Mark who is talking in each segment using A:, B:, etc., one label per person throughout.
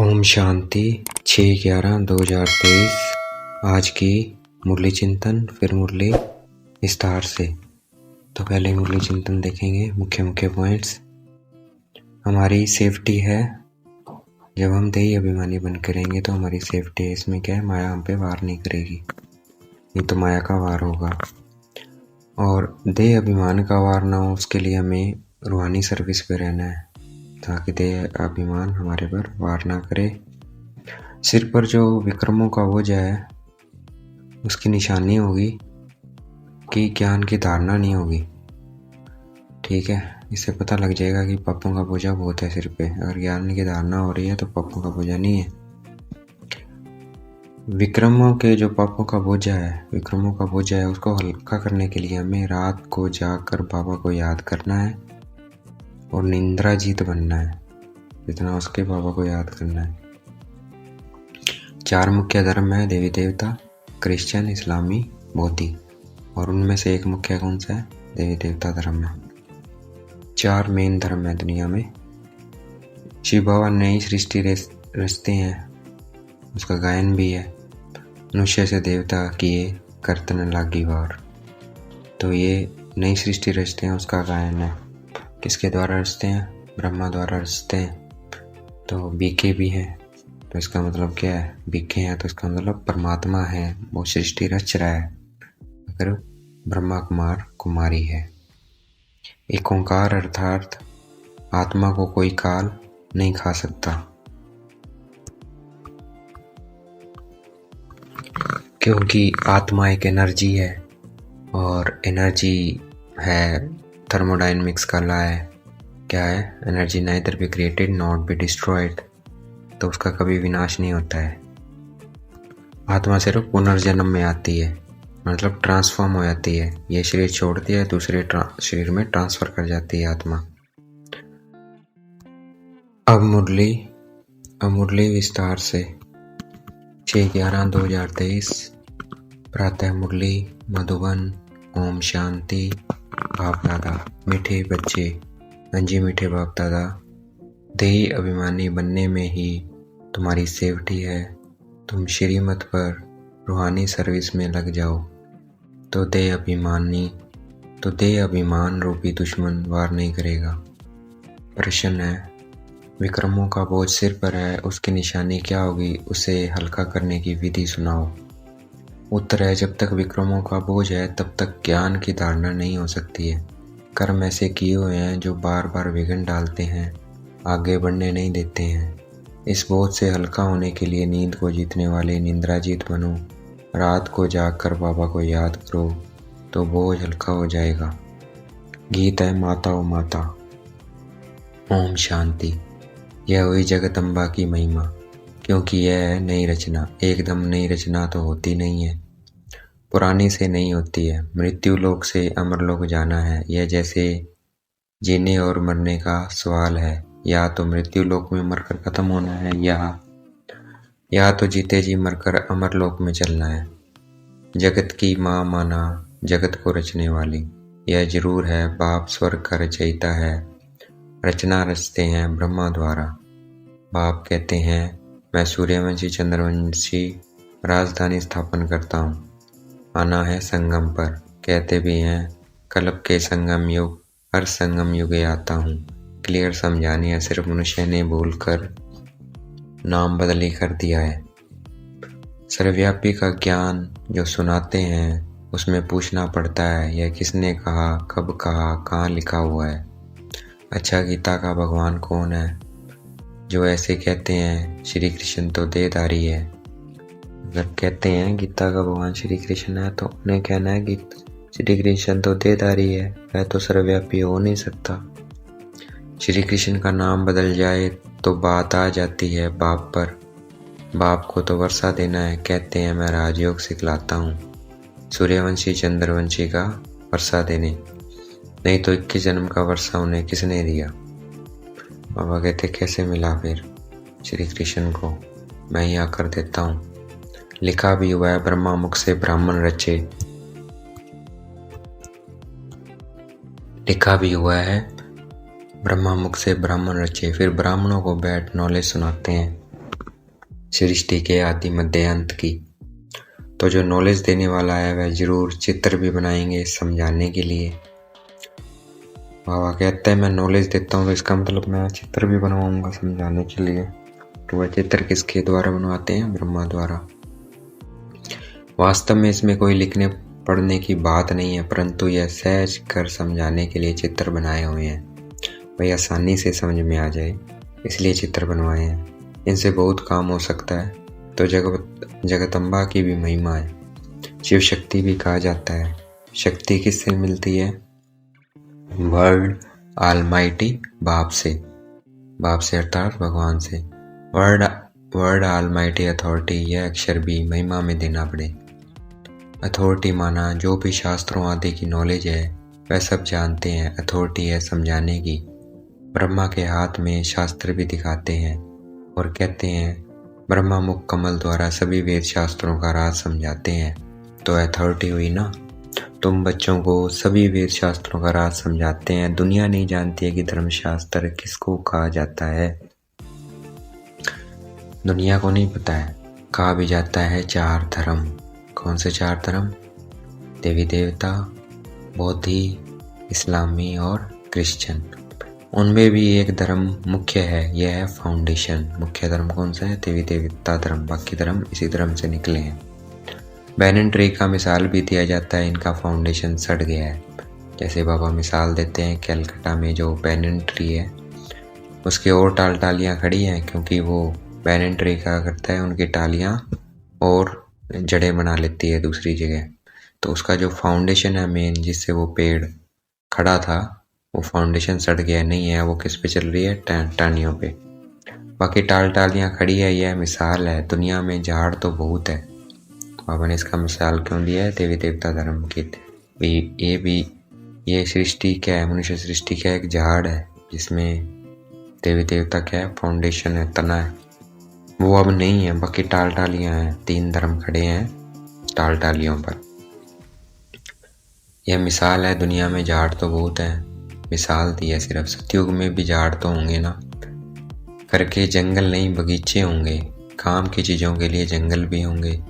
A: ओम शांति 6/11/2023। आज की मुरली चिंतन, फिर मुरली विस्तार से। तो पहले मुरली चिंतन देखेंगे। मुख्य मुख्य पॉइंट्स। हमारी सेफ्टी है। जब हम देही अभिमानी बन के रहेंगे तो हमारी सेफ्टी है। इसमें क्या है, माया हम पे वार नहीं करेगी, नहीं तो माया का वार होगा। और देह अभिमान का वार ना हो, उसके लिए हमें रूहानी सर्विस पे रहना है, ताकि देह अभिमान हमारे पर वार ना करे। सिर पर जो विक्रमों का बोझ है, उसकी निशानी होगी कि ज्ञान की धारणा नहीं होगी। ठीक है, इससे पता लग जाएगा कि पापों का बोझा बहुत है सिर पे। अगर ज्ञान की धारणा हो रही है तो पापों का बोझा नहीं है। विक्रमों के जो पापों का बोझा है, उसको हल्का करने के लिए हमें रात को जाकर बाबा को याद करना है और निंद्रा जीत बनना है, जितना उसके बाबा को याद करना है। 4 मुख्य धर्म है, देवी देवता, क्रिश्चियन, इस्लामी, बौद्धी, और उनमें से एक मुख्य कौन सा है? देवी देवता धर्म है। 4 मेन धर्म है दुनिया में। शिव बाबा नई सृष्टि रचते हैं, उसका गायन भी है। मनुष्य से देवता किए करतन लागी वार। तो ये नई सृष्टि रचते हैं, उसका गायन है। किसके द्वारा रचते हैं? ब्रह्मा द्वारा रचते हैं। तो बीके भी है, तो इसका मतलब क्या है? बीके हैं तो इसका मतलब परमात्मा है, वो सृष्टि रच रहा है। अगर ब्रह्मा कुमार कुमारी है। एक ओंकार अर्थात आत्मा को कोई काल नहीं खा सकता, क्योंकि आत्मा एक एनर्जी है, और एनर्जी है, थर्मोडायनेमिक्स का लॉ है। क्या है? Energy neither be created not be destroyed. तो उसका कभी विनाश नहीं होता है। आत्मा सिर्फ पुनर्जन्म में आती है, मतलब ट्रांसफॉर्म हो जाती है। ये शरीर छोड़ती है, दूसरे शरीर में ट्रांसफर कर जाती है आत्मा। अब मुरली विस्तार से। 6/11/2023 प्रातः मुरली मधुबन। ओम शांति। बाप दादा, मीठे बच्चे, अंजी मीठे बाप दादा, देही अभिमानी बनने में ही तुम्हारी सेफ्टी है। तुम श्रीमत पर रूहानी सर्विस में लग जाओ तो देह अभिमान रूपी दुश्मन वार नहीं करेगा। प्रश्न है, विक्रमों का बोझ सिर पर है, उसकी निशानी क्या होगी? उसे हल्का करने की विधि सुनाओ। उत्तर है, जब तक विक्रमों का बोझ है तब तक ज्ञान की धारणा नहीं हो सकती है। कर्म ऐसे किए हुए हैं जो बार बार विघ्न डालते हैं, आगे बढ़ने नहीं देते हैं। इस बोझ से हल्का होने के लिए नींद को जीतने वाले निंद्राजीत बनो। रात को जागकर बाबा को याद करो तो बोझ हल्का हो जाएगा। गीत है माता ओ माता। ओम शांति। यह हुई जगदम्बा की महिमा, क्योंकि यह है नई रचना। एकदम नई रचना तो होती नहीं है, पुरानी से नहीं होती है। मृत्यु लोक से अमर लोक जाना है, यह जैसे जीने और मरने का सवाल है। या तो मृत्यु लोक में मरकर खत्म होना है, या तो जीते जी मरकर अमर लोक में चलना है। जगत की माँ माना जगत को रचने वाली, यह जरूर है। बाप स्वर्ग का रचयिता है, रचना रचते हैं ब्रह्मा द्वारा। बाप कहते हैं, मैं सूर्यवंशी चंद्रवंशी राजधानी स्थापन करता हूँ। आना है संगम पर। कहते भी हैं, कल्प के संगम युग, हर संगम युगे आता हूँ। क्लियर समझानी है, सिर्फ मनुष्य ने भूल कर नाम बदली कर दिया है। सर्वव्यापी का ज्ञान जो सुनाते हैं, उसमें पूछना पड़ता है, यह किसने कहा, कब कहा, कहाँ लिखा हुआ है। अच्छा, गीता का भगवान कौन है? जो ऐसे कहते हैं श्री कृष्ण तो देहधारी है। अगर कहते हैं गीता का भगवान श्री कृष्ण है, तो उन्हें कहना है कि श्री कृष्ण तो देहधारी है, वह तो सर्वव्यापी हो नहीं सकता। श्री कृष्ण का नाम बदल जाए तो बात आ जाती है बाप पर। बाप को तो वर्षा देना है। कहते हैं, मैं राजयोग सिखलाता हूँ सूर्यवंशी चंद्रवंशी का वर्षा देने, नहीं तो 21 जन्म का वर्षा उन्हें किसने दिया? बाबा कहते, कैसे मिला फिर श्री कृष्ण को? मैं ही आकर देता हूँ। लिखा भी हुआ है, ब्रह्मा मुख से ब्राह्मण रचे। लिखा भी हुआ है, ब्रह्मा मुख से ब्राह्मण रचे। फिर ब्राह्मणों को बैठ नॉलेज सुनाते हैं। सृष्टि के आदि मध्य अंत की। तो जो नॉलेज देने वाला है वह जरूर चित्र भी बनाएंगे समझाने के लिए। बाबा कहते हैं मैं नॉलेज देता हूँ तो इसका मतलब मैं चित्र भी बनवाऊंगा समझाने के लिए। तो वह चित्र किसके द्वारा बनवाते हैं? ब्रह्मा द्वारा। वास्तव में इसमें कोई लिखने पढ़ने की बात नहीं है, परंतु यह सहज कर समझाने के लिए चित्र बनाए हुए हैं, वही आसानी से समझ में आ जाए इसलिए चित्र बनवाए हैं। इनसे बहुत काम हो सकता है। तो जगदम्बा की भी महिमा है। शिव शक्ति भी कहा जाता है। शक्ति किससे मिलती है? वर्ड ऑलमाइटी, बाप से अर्थात भगवान से। वर्ड ऑलमाइटी अथॉरिटी, यह अक्षर भी महिमा में देना पड़े। अथॉरिटी माना जो भी शास्त्रों आदि की नॉलेज है वह सब जानते हैं। अथॉरिटी है समझाने की। ब्रह्मा के हाथ में शास्त्र भी दिखाते हैं और कहते हैं ब्रह्मा मुख कमल द्वारा सभी वेद शास्त्रों का राज समझाते हैं। तो अथॉरिटी हुई ना। तुम बच्चों को सभी वेद शास्त्रों का राज समझाते हैं। दुनिया नहीं जानती है कि धर्मशास्त्र किसको कहा जाता है। दुनिया को नहीं पता है। कहा भी जाता है 4 धर्म। कौन से 4 धर्म? देवी देवता, बौद्धि, इस्लामी और क्रिश्चियन। उनमें भी एक धर्म मुख्य है, यह है फाउंडेशन। मुख्य धर्म कौन सा है? देवी देवता धर्म। बाकी धर्म इसी धर्म से निकले हैं। बैनन ट्री का मिसाल भी दिया जाता है, इनका फाउंडेशन सड़ गया है। जैसे बाबा मिसाल देते हैं कलकत्ता में जो बैनन ट्री है उसके और टालियाँ खड़ी हैं, क्योंकि वो बैनन ट्री क्या करता है उनकी टालियाँ और जड़ें बना लेती है दूसरी जगह। तो उसका जो फाउंडेशन है मेन जिससे वो पेड़ खड़ा था वो फाउंडेशन सड़ गया नहीं है। वो किस पे चल रही है? टहनियों पे। बाकी टालियाँ खड़ी है। यह मिसाल है। दुनिया में झाड़ तो बहुत है। बाबा ने इसका मिसाल क्यों दिया है? देवी देवता धर्म की। ये सृष्टि क्या है? मनुष्य सृष्टि क्या है? एक झाड़ है जिसमें देवी देवता क्या है? फाउंडेशन है, तना है। वो अब नहीं है। बाकी टालियाँ हैं। 3 धर्म खड़े हैं टालियों पर। यह मिसाल है। दुनिया में झाड़ तो बहुत है, मिसाल दी है सिर्फ। सतयुग में भी झाड़ तो होंगे ना, करके जंगल नहीं बगीचे होंगे। काम की चीज़ों के लिए जंगल भी होंगे।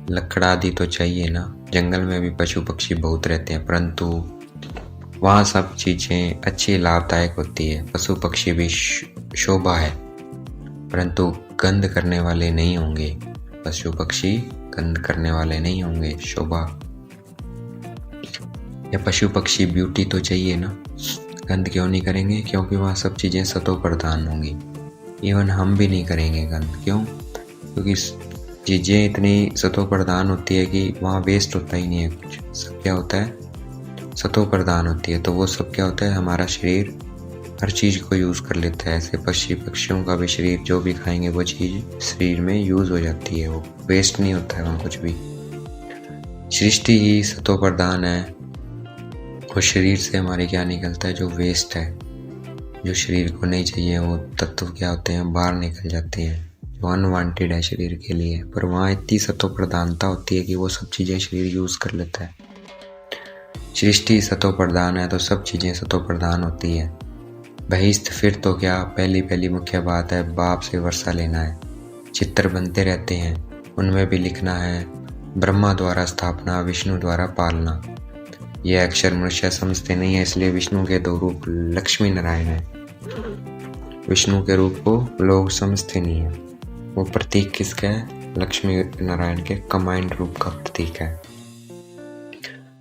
A: लकड़ आदि तो चाहिए ना। जंगल में भी पशु पक्षी बहुत रहते हैं, परंतु वहाँ सब चीज़ें अच्छी लाभदायक होती है। पशु पक्षी भी शोभा है, परंतु गंध करने वाले नहीं होंगे। पशु पक्षी गंध करने वाले नहीं होंगे, शोभा। या पशु पक्षी ब्यूटी तो चाहिए ना। गंध क्यों नहीं करेंगे? क्योंकि वहाँ सब चीज़ें सतो प्रधान होंगी। इवन हम भी नहीं करेंगे गंध। क्यों? क्योंकि चीज़ें इतनी सतो प्रधान होती है कि वहाँ वेस्ट होता ही नहीं है कुछ। सब क्या होता है? सतो प्रधान होती है। तो वो सब क्या होता है? हमारा शरीर हर चीज़ को यूज़ कर लेता है। ऐसे पक्षियों का भी शरीर जो भी खाएंगे वो चीज़ शरीर में यूज़ हो जाती है। वो वेस्ट नहीं होता है वहाँ कुछ भी। सृष्टि ही सतो प्रधान है और शरीर से हमारे क्या निकलता है? जो वेस्ट है, जो शरीर को नहीं चाहिए, वो तत्व क्या होते हैं? बाहर निकल जाते हैं, जो अनवांटेड है शरीर के लिए। पर वहाँ इतनी सतो प्रधानता होती है कि वो सब चीज़ें शरीर यूज़ कर लेता है। सृष्टि सतो प्रधान है तो सब चीज़ें सतो प्रधान होती है। बहिष्ठ फिर तो क्या, पहली मुख्य बात है बाप से वर्षा लेना है। चित्र बनते रहते हैं, उनमें भी लिखना है ब्रह्मा द्वारा स्थापना, विष्णु द्वारा पालना। यह अक्षर मनुष्य समझते नहीं है, इसलिए विष्णु के 2 रूप लक्ष्मी नारायण है। विष्णु के रूप को लोग समझते नहीं है। वो प्रतीक किसका है? लक्ष्मी नारायण के कमांड रूप का प्रतीक है।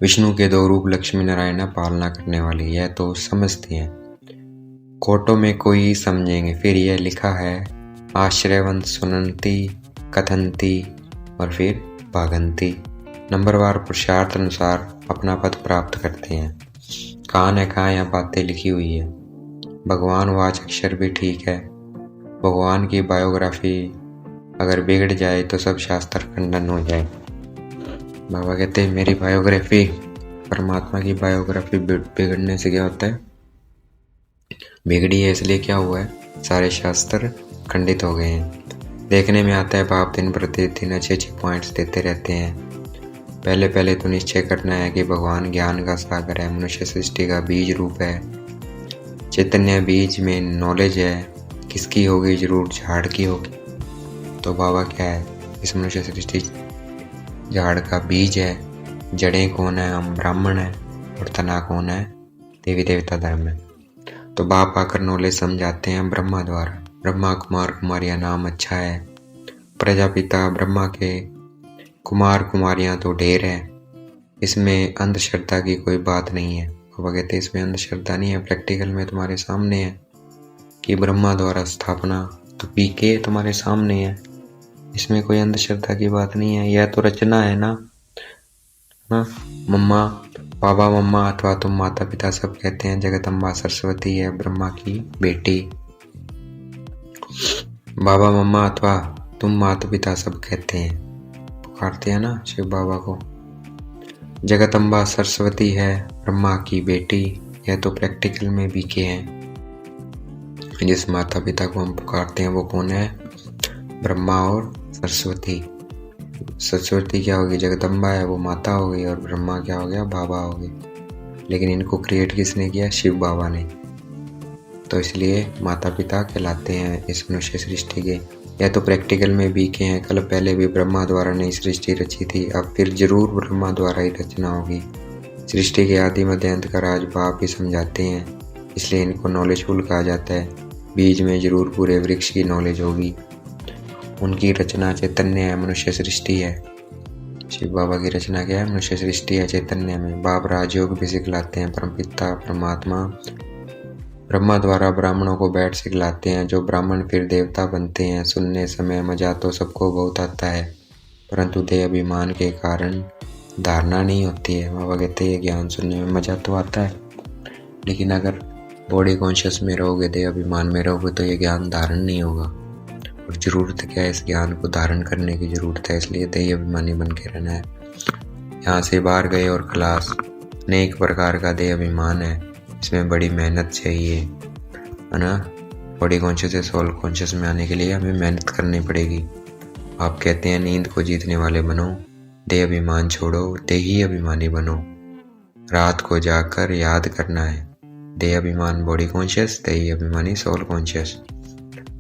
A: विष्णु के 2 रूप लक्ष्मी नारायण है, पालना करने वाली। यह तो समझते हैं, कोटों में कोई समझेंगे। फिर यह लिखा है आश्रयवंत सुनंती कथंती और फिर भागंती। नंबरवार पुरुषार्थ अनुसार अपना पद प्राप्त करते हैं। कहाँ यहाँ बातें लिखी हुई है। भगवान वाच अक्षर भी ठीक है। भगवान की बायोग्राफी अगर बिगड़ जाए तो सब शास्त्र खंडन हो जाए। बाबा कहते हैं मेरी बायोग्राफी, परमात्मा की बायोग्राफी बिगड़ने से क्या होता है? बिगड़ी है इसलिए क्या हुआ है? सारे शास्त्र खंडित हो गए हैं। देखने में आता है बाप दिन प्रतिदिन अच्छे पॉइंट्स देते रहते हैं। पहले तो निश्चय करना है कि भगवान ज्ञान का सागर है, मनुष्य सृष्टि का बीज रूप है। चैतन्य बीज में नॉलेज है, किसकी होगी? जरूर झाड़ की होगी। तो बाबा क्या है, इस मनुष्य सृष्टि झाड़ का बीज है, जड़ें कौन है, हम ब्राह्मण है, और तना कौन है, देवी देवता धर्म है। तो बाप आकर नॉलेज समझाते हैं ब्रह्मा द्वारा। ब्रह्मा कुमार कुमारियाँ नाम अच्छा है, प्रजापिता ब्रह्मा के कुमार कुमारियाँ तो ढेर है, इसमें अंधश्रद्धा की कोई बात नहीं है। बाबा कहते इसमें अंधश्रद्धा नहीं है, प्रैक्टिकल में तुम्हारे सामने है कि ब्रह्मा द्वारा स्थापना तो पीके तुम्हारे सामने है, इसमें कोई अंधश्रद्धा की बात नहीं है। यह तो रचना है ना। मम्मा बाबा मम्मा अथवा तुम माता पिता सब कहते हैं जगदम्बा सरस्वती है ब्रह्मा की बेटी। बाबा मम्मा अथवा तुम माता पिता सब कहते हैं, पुकारते हैं ना शिव बाबा को। जगदम्बा सरस्वती है ब्रह्मा की बेटी, यह तो प्रैक्टिकल में बीके हैं। जिस माता पिता को हम पुकारते हैं वो कौन है, ब्रह्मा और सरस्वती। सरस्वती क्या होगी, जगदम्बा है, वो माता हो गई, और ब्रह्मा क्या हो गया, बाबा हो गए। लेकिन इनको क्रिएट किसने किया, शिव बाबा ने। तो इसलिए माता पिता कहलाते हैं इस मनुष्य सृष्टि के। यह तो प्रैक्टिकल में बीके हैं, कल पहले भी ब्रह्मा द्वारा नई सृष्टि रची थी, अब फिर जरूर ब्रह्मा द्वारा ही रचना होगी। सृष्टि के आदि मध्य अंत का राज बाप ही समझाते हैं, इसलिए इनको नॉलेजफुल कहा जाता है। बीज में जरूर पूरे वृक्ष की नॉलेज होगी। उनकी रचना चैतन्य है, मनुष्य सृष्टि है। शिव बाबा की रचना क्या है, मनुष्य सृष्टि है चैतन्य में। बाप राजयोग भी सिखलाते हैं, परमपिता परमात्मा ब्रह्मा द्वारा ब्राह्मणों को बैठ सिखलाते हैं, जो ब्राह्मण फिर देवता बनते हैं। सुनने समय मजा तो सबको बहुत आता है, परंतु देह अभिमान के कारण धारणा नहीं होती है। बाबा कहते हैं ज्ञान सुनने में मजा तो आता है, लेकिन अगर बॉडी कॉन्शियस में रहोगे, देह अभिमान में रहोगे, तो ये ज्ञान धारण नहीं होगा। और ज़रूरत क्या है, इस ज्ञान को धारण करने की ज़रूरत है, इसलिए देह अभिमानी बन के रहना है। यहाँ से बाहर गए और क्लास, अनेक प्रकार का देह अभिमान है, इसमें बड़ी मेहनत चाहिए, है ना। बॉडी कॉन्शियस से सोल कॉन्शियस में आने के लिए हमें मेहनत करनी पड़ेगी। आप कहते हैं नींद को जीतने वाले बनो, देह अभिमान छोड़ो, देही अभिमानी बनो। रात को जाकर याद करना है, देह अभिमान बॉडी कॉन्शियस, देही अभिमानी सोल कॉन्शियस।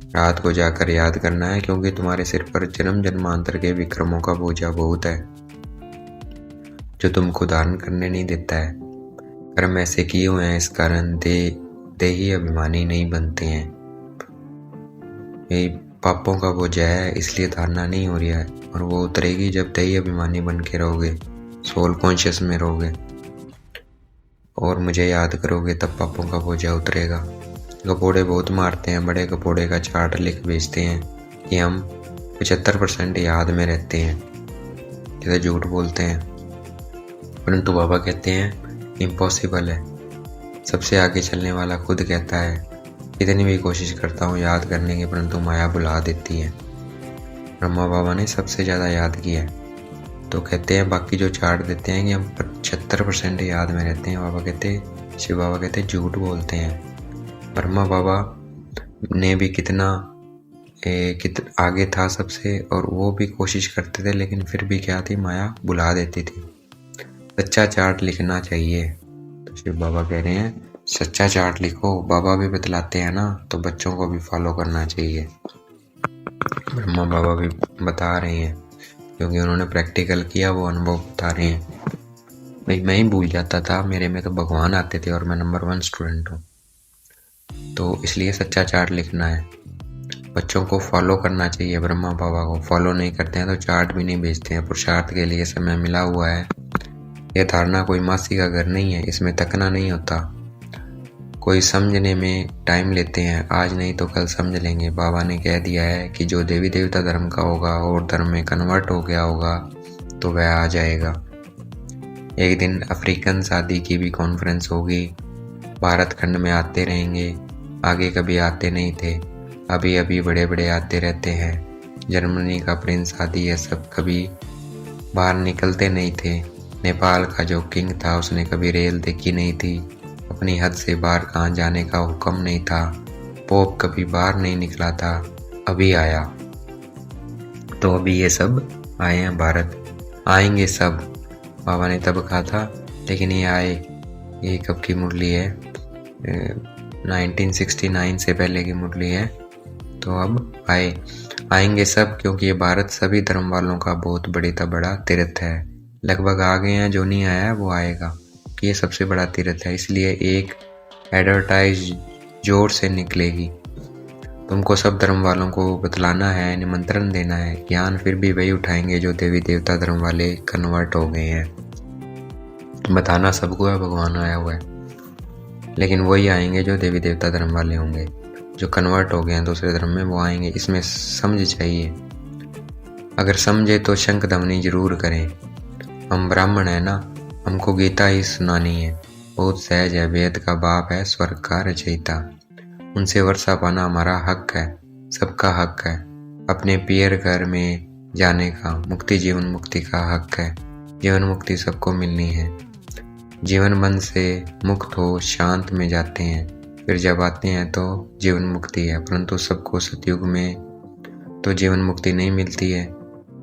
A: रात को जाकर याद करना है, क्योंकि तुम्हारे सिर पर जन्म जन्मांतर के विक्रमों का बोझा बहुत है, जो तुमको धारण करने नहीं देता है। कर्म ऐसे किए हुए हैं, इस कारण देही अभिमानी नहीं बनते हैं। ये पापों का बोझा है, इसलिए धारणा नहीं हो रही है, और वो उतरेगी जब देही अभिमानी बन के रहोगे, सोल कॉन्शियस में रहोगे और मुझे याद करोगे, तब पापों का बोझा उतरेगा। गपोड़े बहुत मारते हैं, बड़े गपोड़े का चार्ट लिख भेजते हैं कि हम 75% याद में रहते हैं, कहते झूठ बोलते हैं। परंतु बाबा कहते हैं इम्पॉसिबल है। सबसे आगे चलने वाला खुद कहता है, कितनी भी कोशिश करता हूँ याद करने की, परंतु माया बुला देती है। ब्रह्मा बाबा ने सबसे ज़्यादा याद किया है, तो कहते हैं बाकी जो चार्ट देते हैं कि हम 75% याद में रहते हैं, बाबा कहते, शिव बाबा कहते झूठ बोलते हैं। ब्रह्मा बाबा ने भी कितना आगे था सबसे, और वो भी कोशिश करते थे, लेकिन फिर भी क्या थी, माया बुला देती थी। सच्चा चार्ट लिखना चाहिए, तो शिव बाबा कह रहे हैं सच्चा चार्ट लिखो। बाबा भी बतलाते हैं ना, तो बच्चों को भी फॉलो करना चाहिए। ब्रह्मा बाबा भी बता रहे हैं, क्योंकि उन्होंने प्रैक्टिकल किया, वो अनुभव बता रहे हैं। भाई मैं ही भूल जाता था, मेरे में तो भगवान आते थे, और मैं नंबर 1 स्टूडेंट हूँ, तो इसलिए सच्चा चार्ट लिखना है। बच्चों को फॉलो करना चाहिए, ब्रह्मा बाबा को फॉलो नहीं करते हैं तो चार्ट भी नहीं भेजते हैं। पुरुषार्थ के लिए समय मिला हुआ है। यह धारणा कोई मासी का घर नहीं है, इसमें तकना नहीं होता। कोई समझने में टाइम लेते हैं, आज नहीं तो कल समझ लेंगे। बाबा ने कह दिया है कि जो देवी देवता धर्म का होगा और धर्म में कन्वर्ट हो गया होगा तो वह आ जाएगा। एक दिन अफ्रीकन शादी की भी कॉन्फ्रेंस होगी, भारत खंड में आते रहेंगे, आगे कभी आते नहीं थे, अभी अभी बड़े बड़े आते रहते हैं। जर्मनी का प्रिंस आदि ये सब कभी बाहर निकलते नहीं थे। नेपाल का जो किंग था उसने कभी रेल देखी नहीं थी, अपनी हद से बाहर कहाँ जाने का हुक्म नहीं था। पोप कभी बाहर नहीं निकला था, अभी आया। तो अभी ये सब आए हैं भारत, आएंगे सब। बाबा ने तब कहा था, लेकिन ये आए। ये कब की मुरली है, 1969 से पहले की मुरली है, तो अब आए। आएंगे सब, क्योंकि ये भारत सभी धर्म वालों का बहुत बड़ा तीर्थ है। लगभग आ गए हैं, जो नहीं आया है वो आएगा, कि ये सबसे बड़ा तीर्थ है। इसलिए एक एडवर्टाइज जोर से निकलेगी। तुमको सब धर्म वालों को बतलाना है, निमंत्रण देना है। ज्ञान फिर भी वही उठाएंगे जो देवी देवता धर्म वाले कन्वर्ट हो गए हैं। बताना सबको है भगवान आया हुआ है, लेकिन वही आएंगे जो देवी देवता धर्म वाले होंगे। जो कन्वर्ट हो गए हैं दूसरे धर्म में, वो आएंगे। इसमें समझ चाहिए। अगर समझे तो शंख ध्वनि जरूर करें। हम ब्राह्मण है ना, हमको गीता ही सुनानी है। बहुत सहज है, वेद का बाप है, स्वर्ग का रचयिता। उनसे वर्षा पाना हमारा हक है, सबका हक है। अपने पियर घर में जाने का, मुक्ति जीवन मुक्ति का हक है। जीवन मुक्ति सबको मिलनी है। जीवन बंध से मुक्त हो शांत में जाते हैं, फिर जब आते हैं तो जीवन मुक्ति है। परंतु सबको सतयुग में तो जीवन मुक्ति नहीं मिलती है।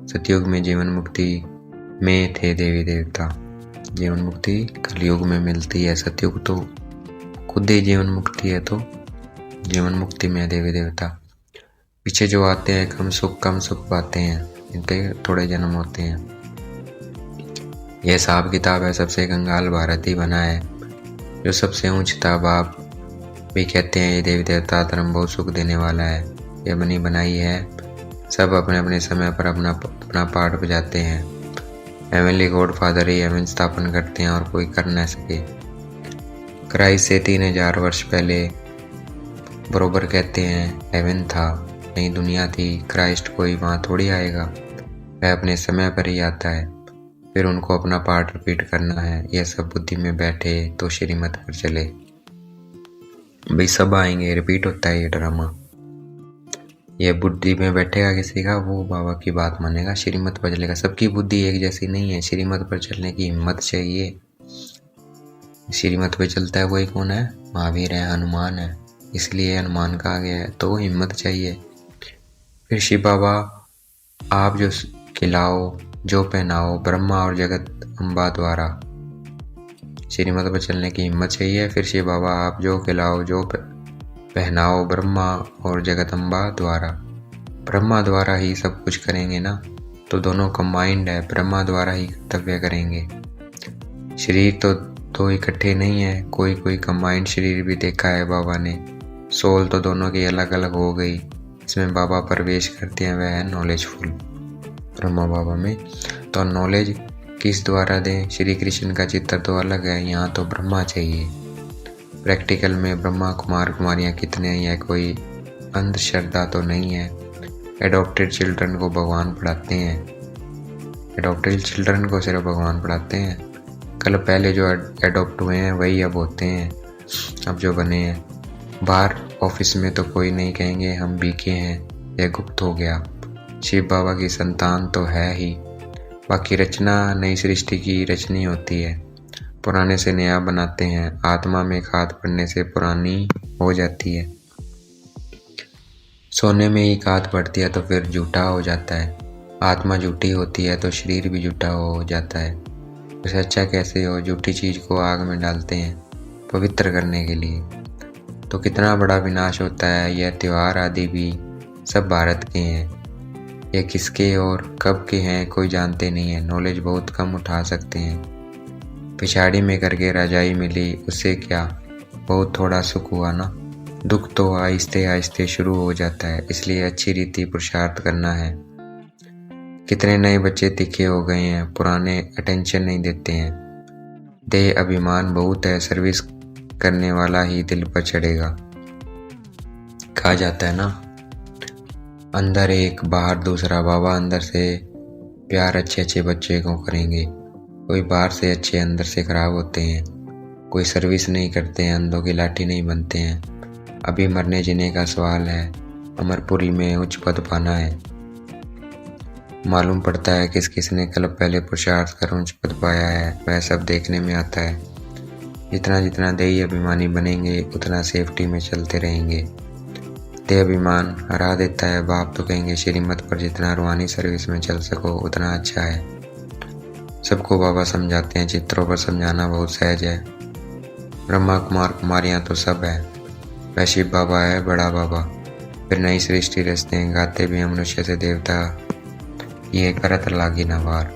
A: सतयुग में जीवन मुक्ति में थे देवी देवता। जीवन मुक्ति कलयुग में मिलती है। सतयुग तो खुद ही जीवन मुक्ति है, तो जीवन मुक्ति में देवी देवता। पीछे जो आते हैं कम सुख पाते हैं, इनके थोड़े जन्म होते हैं। यह हिसाब किताब है, सबसे कंगाल भारत ही बना है। जो सबसे ऊंच था बाप भी कहते हैं ये देवी देवता धर्म बहुत सुख देने वाला है, ये बनी बनाई है। सब अपने अपने समय पर अपना पार्ट बजाते हैं। हेवनली गॉड फादर ही हेवन स्थापन करते हैं और कोई कर न सके। क्राइस्ट से 3000 वर्ष पहले बरोबर कहते हैं हेवन था, नई दुनिया थी। क्राइस्ट कोई वहाँ थोड़ी आएगा, वह अपने समय पर ही आता है। फिर उनको अपना पार्ट रिपीट करना है। यह सब बुद्धि में बैठे तो श्रीमत पर चले। भाई सब आएंगे, रिपीट होता है ये ड्रामा। ये बुद्धि में बैठेगा किसी का, वो बाबा की बात मानेगा, श्रीमत पर चलेगा। सबकी बुद्धि एक जैसी नहीं है, श्रीमत पर चलने की हिम्मत चाहिए। श्रीमत पर चलता है वही कौन है? महावीर है, हनुमान है। इसलिए हनुमान कहा गया है, तो हिम्मत चाहिए। फिर शिव बाबा आप जो खिलाओ जो पहनाओ, ब्रह्मा और जगत अम्बा द्वारा। श्रीमत पर चलने की हिम्मत चाहिए। फिर शिव बाबा आप जो खिलाओ जो पहनाओ, ब्रह्मा और जगत अम्बा द्वारा। ब्रह्मा द्वारा ही सब कुछ करेंगे ना, तो दोनों कंबाइंड है। ब्रह्मा द्वारा ही कर्तव्य करेंगे। शरीर तो इकट्ठे नहीं है, कोई कोई कंबाइंड शरीर भी देखा है बाबा ने। सोल तो दोनों की अलग अलग हो गई। इसमें बाबा प्रवेश करते हैं, वह है नॉलेजफुल ब्रह्मा बाबा में। तो नॉलेज किस द्वारा दें? श्री कृष्ण का चित्र तो अलग है, यहाँ तो ब्रह्मा चाहिए। प्रैक्टिकल में ब्रह्मा कुमार कुमारियाँ कितने हैं, यह कोई अंधश्रद्धा तो नहीं है। एडॉप्टेड चिल्ड्रन को भगवान पढ़ाते हैं। एडॉप्टेड चिल्ड्रन को सिर्फ भगवान पढ़ाते हैं। कल पहले जो एडॉप्ट हुए हैं वही अब होते हैं, अब जो बने हैं। बाहर ऑफिस में तो कोई नहीं कहेंगे हम बीके हैं, यह गुप्त हो गया। शिव बाबा की संतान तो है ही। बाकी रचना नई सृष्टि की रचनी होती है, पुराने से नया बनाते हैं। आत्मा में खाद पड़ने से पुरानी हो जाती है। सोने में ही खाद पड़ती है तो फिर झूठा हो जाता है। आत्मा झूठी होती है तो शरीर भी झूठा हो जाता है। तो सच्चा कैसे हो? झूठी चीज को आग में डालते हैं पवित्र करने के लिए। तो कितना बड़ा विनाश होता है। यह त्योहार आदि भी सब भारत के हैं। ये किसके और कब के हैं कोई जानते नहीं है। नॉलेज बहुत कम उठा सकते हैं। पिछाड़ी में करके राजाई मिली, उससे क्या बहुत थोड़ा सुख हुआ ना। दुख तो आहिस्ते आहिस्ते शुरू हो जाता है। इसलिए अच्छी रीति पुरुषार्थ करना है। कितने नए बच्चे तीखे हो गए हैं, पुराने अटेंशन नहीं देते हैं। देह अभिमान बहुत है, सर्विस करने वाला ही दिल पर चढ़ेगा। कहा जाता है ना, अंदर एक बाहर दूसरा। बाबा अंदर से प्यार अच्छे बच्चे को करेंगे। कोई बाहर से अच्छे अंदर से खराब होते हैं। कोई सर्विस नहीं करते हैं, अंधों की लाठी नहीं बनते हैं। अभी मरने जीने का सवाल है। अमरपुरी में उच्च पद पाना है। मालूम पड़ता है किस किसने कल पहले पुरुषार्थ कर उच्च पद पाया है, वह सब देखने में आता है। जितना जितना देही अभिमानी बनेंगे उतना सेफ्टी में चलते रहेंगे। देह अभिमान हरा देता है। बाप तो कहेंगे श्रीमत पर जितना रूहानी सर्विस में चल सको उतना अच्छा है। सबको बाबा समझाते हैं, चित्रों पर समझाना बहुत सहज है। ब्रह्मा कुमार कुमारियाँ तो सब है। वह शिव बाबा है बड़ा बाबा। फिर नई सृष्टि रचते हैं, गाते भी हैं मनुष्य से देवता, ये करत लागी न वार,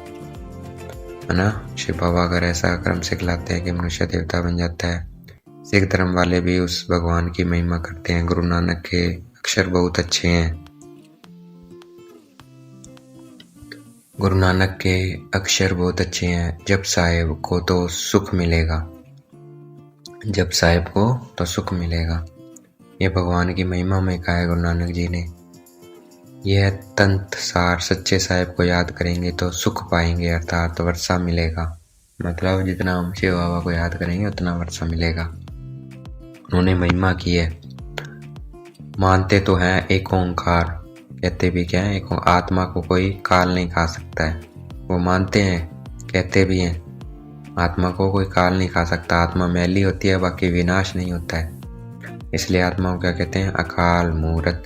A: है ना। शिव बाबा अगर ऐसा क्रम सिखलाते हैं कि मनुष्य देवता बन जाता है। सिख धर्म वाले भी उस भगवान की महिमा करते हैं। गुरु नानक के अक्षर बहुत अच्छे हैं। गुरु नानक के अक्षर बहुत अच्छे हैं। जप साहेब को तो सुख मिलेगा, जप साहेब को तो सुख मिलेगा। ये भगवान की महिमा में कहा है गुरु नानक जी ने। यह तंत सार सच्चे साहेब को याद करेंगे तो सुख पाएंगे, अर्थात वर्षा मिलेगा। मतलब जितना हम शिव बाबा को याद करेंगे उतना वर्षा मिलेगा। उन्होंने महिमा की है। मानते तो हैं एक ओंकार, कहते भी क्या है, एक आत्मा को कोई काल नहीं खा सकता है। वो मानते हैं, कहते भी हैं आत्मा को कोई काल नहीं खा सकता। आत्मा मैली होती है, बाकी विनाश नहीं होता है। इसलिए आत्मा को क्या कहते हैं, अकाल मूर्त।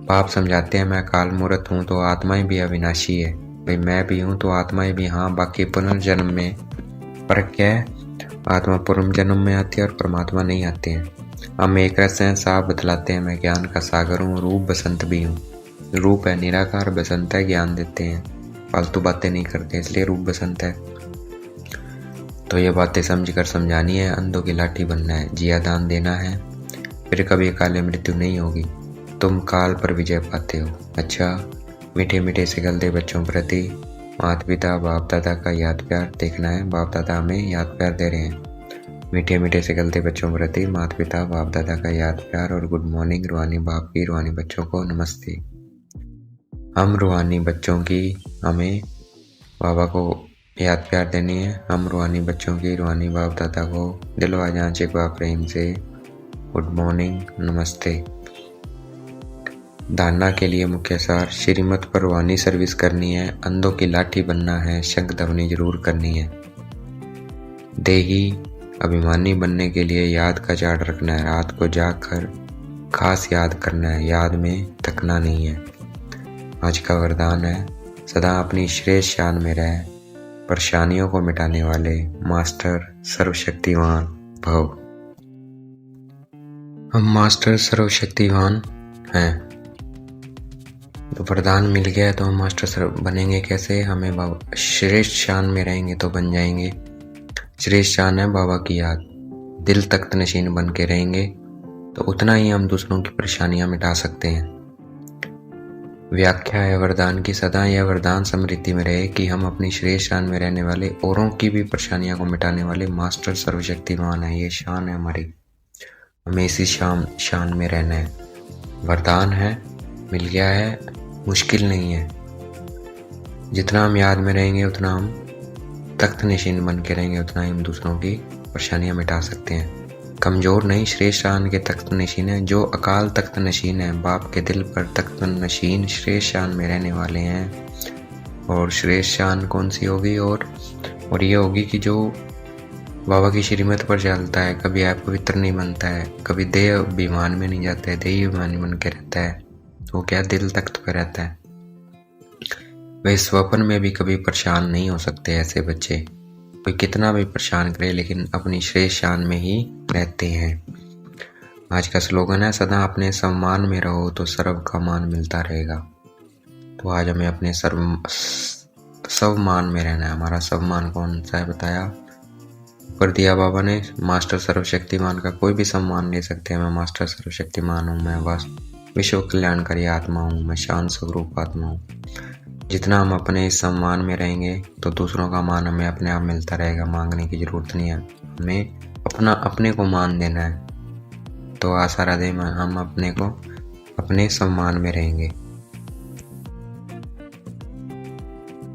A: पाप समझाते हैं मैं अकाल मूर्त हूँ तो आत्माएं भी अविनाशी है। भाई मैं भी हूँ तो आत्माएं भी, हाँ बाकी पुनर्जन्म में फर्क क्या है, आत्मा पुनर्जन्म में आती है और परमात्मा नहीं आते हैं। हम एक रस हैं, साफ बतलाते हैं मैं ज्ञान का सागर हूँ, रूप बसंत भी हूँ। रूप है निराकार, बसंत है ज्ञान देते हैं, फालतू बातें नहीं करते, इसलिए रूप बसंत है। तो ये बातें समझ कर समझानी है, अंधों की लाठी बनना है, जिया दान देना है, फिर कभी अकाले मृत्यु नहीं होगी। तुम काल पर विजय पाते हो। अच्छा, मीठे मीठे से गलते बच्चों प्रति माता पिता बाप दादा का याद प्यार देखना है। बाप दादा हमें याद प्यार दे रहे हैं। मीठे मीठे से गलते बच्चों प्रति माता पिता बाप दादा का याद प्यार और गुड मॉर्निंग। रूहानी बाप की रूहानी बच्चों को नमस्ते। हम रूहानी बच्चों की, हमें बाबा को याद प्यार देनी है। हम रूहानी बच्चों की रूहानी बाप दादा को दिलवा जांच एक बार प्रेम से गुड मॉर्निंग नमस्ते। धारणा के लिए मुख्य सार, श्रीमत पर रूहानी सर्विस करनी है, अंधों की लाठी बनना है, शंख ध्वनि जरूर करनी है। देही अभिमानी बनने के लिए याद का चार्ट रखना है, रात को जाग कर खास याद करना है, याद में थकना नहीं है। आज का वरदान है, सदा अपनी श्रेष्ठ शान में रह, परेशानियों को मिटाने वाले मास्टर सर्वशक्तिवान भव। हम मास्टर सर्वशक्तिवान हैं, तो वरदान मिल गया तो हम मास्टर बनेंगे कैसे, हमें बाबा श्रेष्ठ शान में रहेंगे तो बन जाएंगे। श्रेष्ठ शान है बाबा की याद, दिल तख्त नशीन बन के रहेंगे तो उतना ही हम दूसरों की परेशानियां मिटा सकते हैं। व्याख्या है वरदान की, सदा यह वरदान स्मृति में रहे कि हम अपनी श्रेष्ठ शान में रहने वाले, औरों की भी परेशानियों को मिटाने वाले मास्टर सर्वशक्तिमान है। ये शान है हमारी, हमें इसी शान में रहना है। वरदान है, मिल गया है, मुश्किल नहीं है। जितना हम याद में रहेंगे उतना हम तख्त नशीन बन के रहेंगे, उतना ही हम दूसरों की परेशानियां मिटा सकते हैं। कमजोर नहीं, श्रेष्ठ शान के तख्त नशीन है, जो अकाल तख्त नशीन है, बाप के दिल पर तख्त नशीन श्रेष्ठ शान में रहने वाले हैं। और श्रेष्ठ शान कौन सी होगी, और ये होगी कि जो बाबा की श्रीमत पर चलता है, कभी आप पवित्र नहीं बनता है, कभी देह अभिमान में नहीं जाता है, देही अभिमानी बन के रहता है, तो क्या दिल तख्त पर रहता है। वे स्वप्न में भी कभी परेशान नहीं हो सकते। ऐसे बच्चे कोई कितना भी परेशान करे लेकिन अपनी श्रेष्ठ शान में ही रहते हैं। आज का स्लोगन है, सदा अपने सम्मान में रहो तो सर्व का मान मिलता रहेगा। तो आज हमें अपने सर्वमान में रहना है। हमारा सम्मान कौन सा है बताया, ऊपर दिया बाबा ने, मास्टर सर्वशक्तिमान का कोई भी सम्मान ले सकते हैं। मैं मास्टर सर्वशक्तिमान हूँ, मैं बस विश्व कल्याणकारी आत्मा हूँ, मैं शांत स्वरूप आत्मा हूँ। जितना हम अपने इस सम्मान में रहेंगे तो दूसरों का मान हमें अपने आप मिलता रहेगा, मांगने की जरूरत नहीं है। हमें अपने को मान देना है। तो आशा राधे हम अपने को अपने सम्मान में रहेंगे।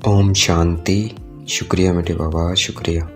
A: ओम शांति। शुक्रिया मेरे बाबा, शुक्रिया।